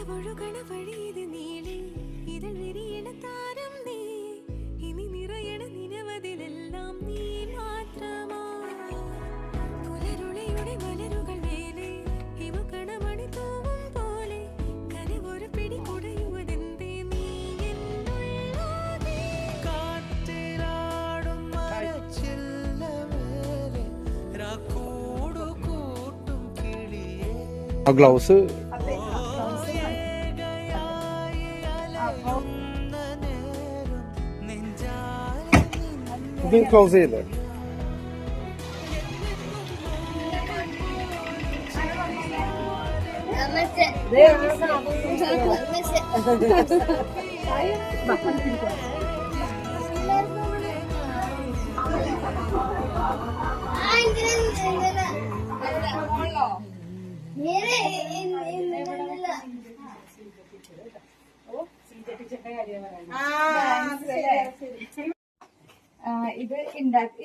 കനവൊഴുകണ വഴിയത് നീളെ ഇതൾ വിരിയണ താരം നീ ഇനി നിറയണ നിരവതിലെല്ലാം നീ മാത്രമാ പുലരുളയുടെ മലരുകൾ മേലെ ഹിമകണമണി തൂവും പോലെ കനവൊരു പിടി കുടയുവതെന്തേ നീ എന്നുള്ളതേ കാറ്റിലാടും മരച്ചില്ലമേലെ രാക്കൂടു കൂട്ടും കിളിയേ ഗ്ലൗസ് ഇത് ക്ലോസ് ചെയ്തേ.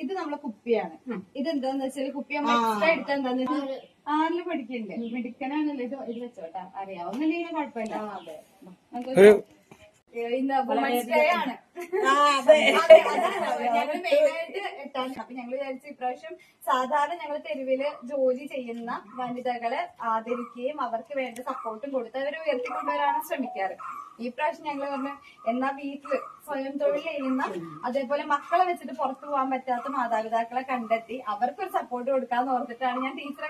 ഇത് നമ്മളെ കുപ്പിയാണ്. ഇത് എന്താന്ന് വെച്ചാല് കുപ്പി നമ്മൾ എക്സ്ട്രാ എടുത്താൽ എന്താന്ന് വെച്ചാൽ 6ല് പഠിക്കണ്ടേ, മിടുക്കനാണല്ലോ. ഇത് വെച്ചോട്ടാ, അറിയാവുന്നില്ലെങ്കിൽ കുഴപ്പമില്ല. മനസ്സിലായാണ് ഞങ്ങൾ മെയിനായിട്ട് എട്ടാം. അപ്പൊ ഞങ്ങൾ വിചാരിച്ചു ഇപ്രാവശ്യം സാധാരണ ഞങ്ങൾ തെരുവില് ജോലി ചെയ്യുന്ന വനിതകളെ ആദരിക്കുകയും അവർക്ക് വേണ്ട സപ്പോർട്ടും കൊടുത്ത് അവരെ ഉയർത്തിക്കൊണ്ടുവരാനാണ് ശ്രമിക്കാറ്. ഈ പ്രാവശ്യം ഞങ്ങൾ പറഞ്ഞു എന്നാ വീട്ടില് സ്വയം തൊഴിൽ ചെയ്യുന്ന അതേപോലെ മക്കളെ വെച്ചിട്ട് പുറത്തു പോകാൻ പറ്റാത്ത മാതാപിതാക്കളെ കണ്ടെത്തി അവർക്കൊരു സപ്പോർട്ട് കൊടുക്കാന്ന് ഓർത്തിട്ടാണ് ഞാൻ ടീച്ചറെ